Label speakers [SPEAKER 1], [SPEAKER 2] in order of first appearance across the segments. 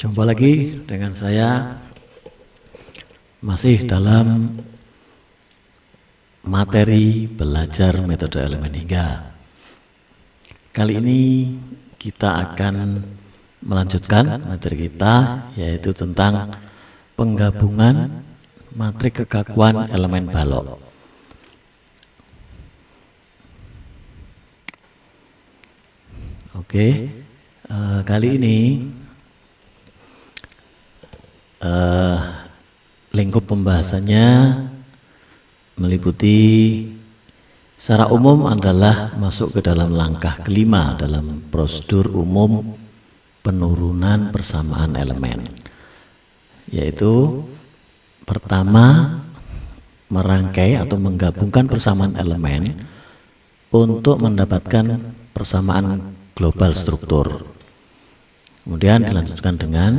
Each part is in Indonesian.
[SPEAKER 1] Jumpa lagi dengan saya masih dalam materi belajar metode elemen hingga. Kali ini kita akan melanjutkan materi kita, yaitu tentang penggabungan matrik kekakuan elemen balok. Oke, kali ini lingkup pembahasannya meliputi secara umum adalah masuk ke dalam langkah kelima dalam prosedur umum penurunan persamaan elemen, yaitu pertama merangkai atau menggabungkan persamaan elemen untuk mendapatkan persamaan global struktur. Kemudian dilanjutkan dengan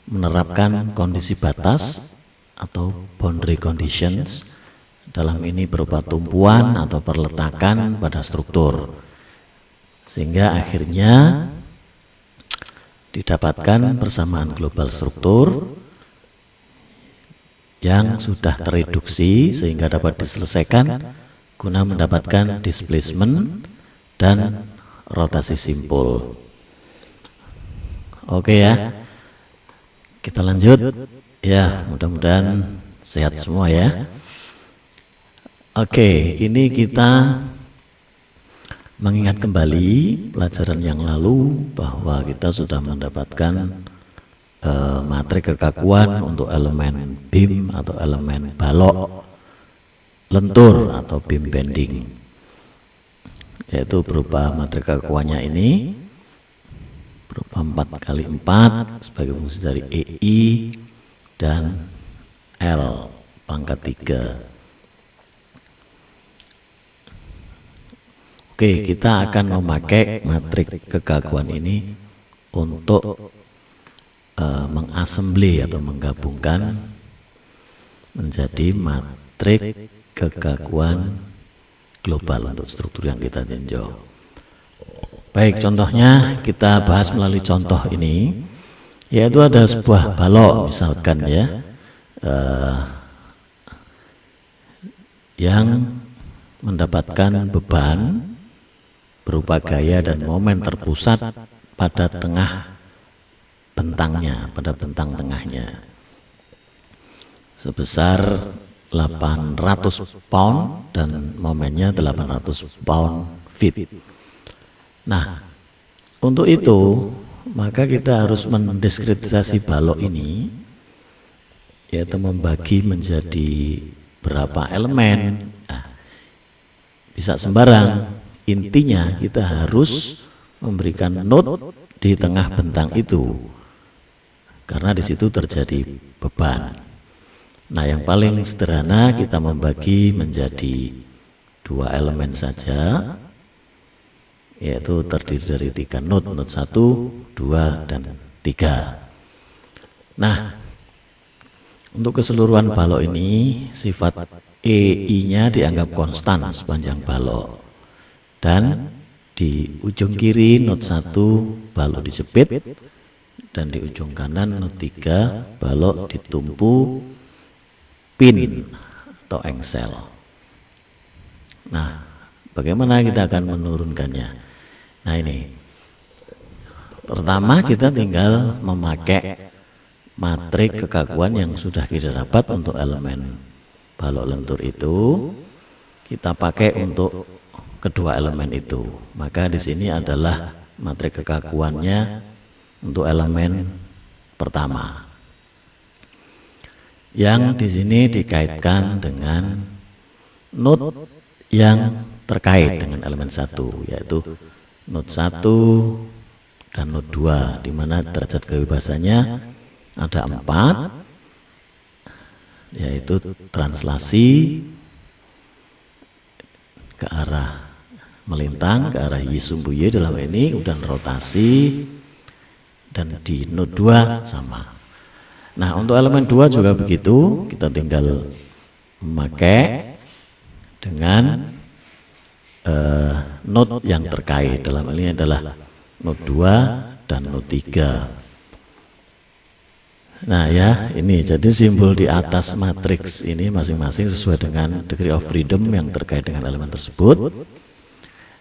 [SPEAKER 1] menerapkan kondisi batas atau boundary conditions, dalam ini berupa tumpuan atau perletakan pada struktur, sehingga akhirnya didapatkan persamaan global struktur yang sudah tereduksi sehingga dapat diselesaikan guna mendapatkan displacement dan rotasi simpul. Oke ya, kita lanjut ya, mudah-mudahan sehat semua ya. Oke, ini kita mengingat kembali pelajaran yang lalu bahwa kita sudah mendapatkan matrik kekakuan untuk elemen beam atau elemen balok lentur atau beam bending, yaitu berupa matrik kekakuannya ini berupa 4x4 sebagai fungsi dari EI dan L pangkat 3. Oke, kita akan memakai matrik kekakuan ini untuk mengassembly atau menggabungkan menjadi matrik kekakuan global untuk struktur yang kita tinjau. Baik, contohnya kita bahas melalui contoh ini, yaitu ada sebuah balok misalkan ya, yang mendapatkan beban berupa gaya dan momen terpusat pada tengah bentangnya, pada bentang tengahnya, sebesar 800 pound dan momennya 800 pound feet. Nah, untuk itu maka kita harus mendiskretisasi balok ini, yaitu membagi menjadi berapa elemen. Nah, bisa sembarang, intinya kita harus memberikan node di tengah bentang itu, karena di situ terjadi beban. Nah, yang paling sederhana kita membagi menjadi 2 elemen saja, yaitu terdiri dari 3 node, node 1, 2, dan 3. Nah, untuk keseluruhan balok ini sifat EI-nya dianggap konstan sepanjang balok, dan di ujung kiri node 1 balok dijepit, dan di ujung kanan node 3 balok ditumpu pin atau engsel. Nah, bagaimana kita akan menurunkannya? Nah, ini pertama kita tinggal memakai matrik kekakuan yang sudah kita dapat untuk elemen balok lentur itu, kita pakai untuk kedua elemen itu. Maka di sini adalah matrik kekakuannya untuk elemen pertama, yang di sini dikaitkan dengan node yang terkait dengan elemen 1, yaitu node 1 dan node 2, di mana derajat kebebasannya ada 4, yaitu translasi ke arah melintang ke arah Y sumbu Y dalam ini, dan rotasi, dan di node 2 sama. Nah, untuk elemen 2 juga begitu, kita tinggal memakai dengan node yang terkait, dalam hal ini adalah node 2 dan node 3. Nah ya, ini jadi simbol di atas matriks ini masing-masing sesuai dengan degree of freedom yang terkait dengan elemen tersebut.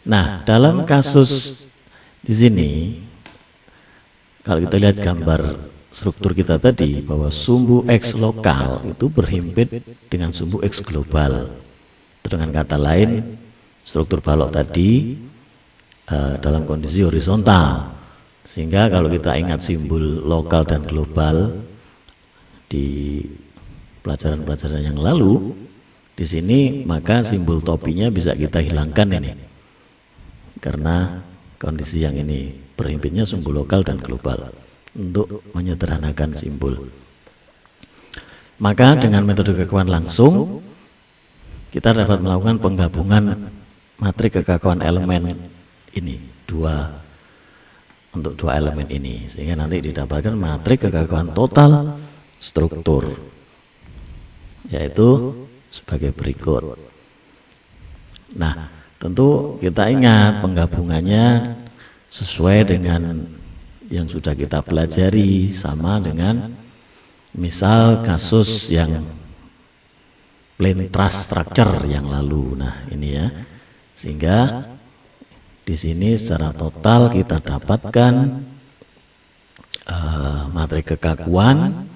[SPEAKER 1] Nah, dalam kasus di sini, kalau kita lihat gambar struktur kita tadi, bahwa sumbu X lokal itu berhimpit dengan sumbu X global. Dengan kata lain, struktur balok tadi dalam kondisi horizontal. Sehingga kalau kita ingat simbol lokal dan global di pelajaran-pelajaran yang lalu, di sini maka simbol topinya bisa kita hilangkan ini, karena kondisi yang ini berhimpitnya sumbu lokal dan global untuk menyederhanakan simbol. Maka dengan metode kekakuan langsung kita dapat melakukan penggabungan matrik kekakuan elemen ini untuk dua elemen ini, sehingga nanti didapatkan matrik kekakuan total struktur, yaitu sebagai berikut. Nah, tentu kita ingat penggabungannya sesuai dengan yang sudah kita pelajari, sama dengan misal kasus yang plane truss structure yang lalu. Nah, ini ya, sehingga di sini secara total kita dapatkan matrik kekakuan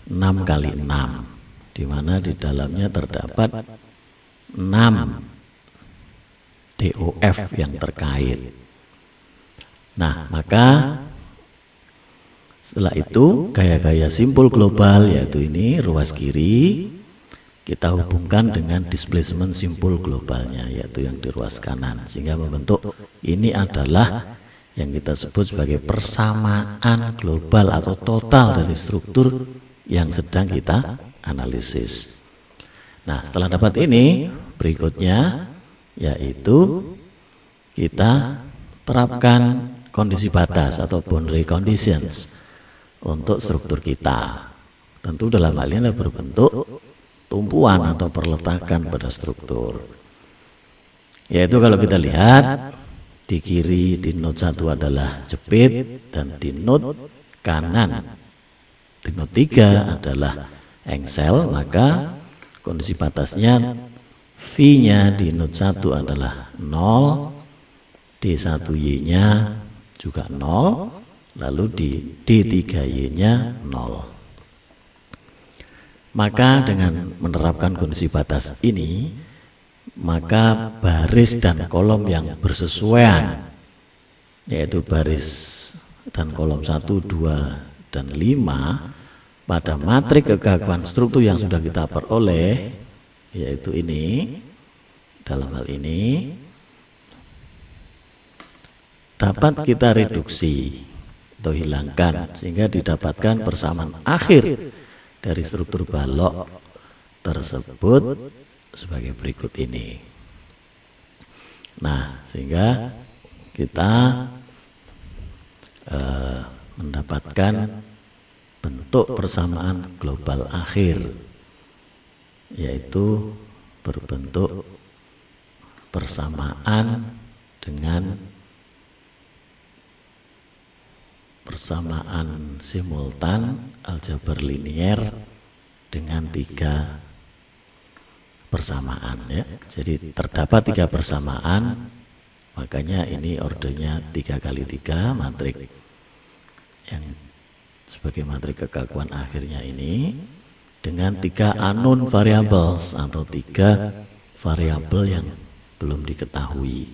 [SPEAKER 1] 6 kali 6, di mana di dalamnya terdapat 6 DOF yang terkait. Nah, maka setelah itu gaya-gaya simpul global, yaitu ini ruas kiri, kita hubungkan dengan displacement simpul globalnya, yaitu yang di ruas kanan, sehingga membentuk ini adalah yang kita sebut sebagai persamaan global atau total dari struktur yang sedang kita analisis. Nah, setelah dapat ini, berikutnya yaitu kita terapkan kondisi batas atau boundary conditions untuk struktur kita. Tentu dalam hal ini berbentuk tumpuan atau perletakan pada struktur. Yaitu kalau kita lihat di kiri di node 1 adalah jepit, dan di node kanan di node 3 adalah engsel, maka kondisi batasnya V-nya di node 1 adalah 0, D1Y-nya juga 0, lalu di D3Y-nya 0. Maka dengan menerapkan kondisi batas ini, maka baris dan kolom yang bersesuaian, yaitu baris dan kolom 1, 2, dan 5 pada matrik kekakuan struktur yang sudah kita peroleh, yaitu ini, dalam hal ini dapat kita reduksi atau hilangkan, sehingga didapatkan persamaan akhir dari struktur balok tersebut sebagai berikut ini. Nah, sehingga kita mendapatkan bentuk persamaan global akhir, yaitu berbentuk persamaan dengan persamaan simultan aljabar linier dengan 3 persamaan ya. Jadi terdapat 3 persamaan, makanya ini ordenya 3 kali 3 matrik yang sebagai matrik kekakuan akhirnya ini, dengan 3 unknown variables atau 3 variabel yang belum diketahui.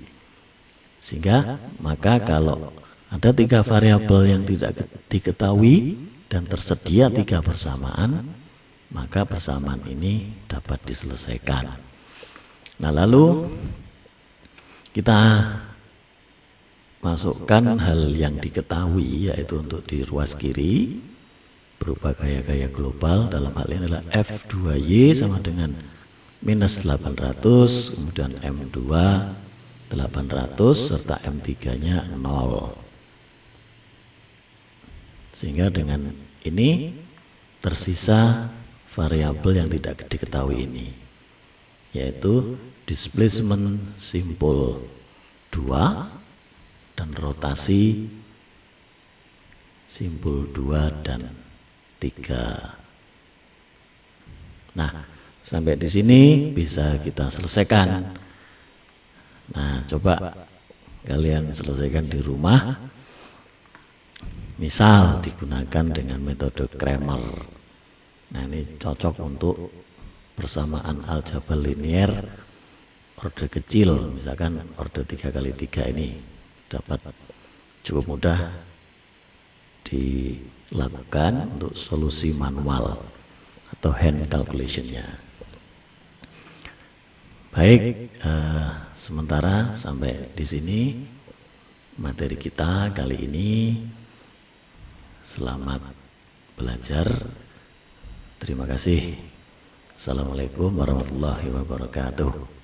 [SPEAKER 1] Sehingga maka kalau ada 3 variabel yang tidak diketahui dan tersedia 3 persamaan, maka persamaan ini dapat diselesaikan. Nah, lalu kita masukkan hal yang diketahui, yaitu untuk di ruas kiri berupa gaya-gaya global, dalam hal ini adalah F2Y sama dengan minus 800, kemudian M2 800 serta M3-nya 0. Sehingga dengan ini tersisa variabel yang tidak diketahui ini, yaitu displacement simpul 2 dan rotasi simpul 2 dan 3. Nah, sampai di sini bisa kita selesaikan. Nah, coba kalian selesaikan di rumah. Misal digunakan dengan metode Cramer. Nah, ini cocok untuk persamaan aljabar linier orde kecil, misalkan orde 3x3 ini dapat cukup mudah dilakukan untuk solusi manual atau hand calculation-nya. Baik, sementara sampai di sini materi kita kali ini. Selamat belajar. Terima kasih. Assalamualaikum warahmatullahi wabarakatuh.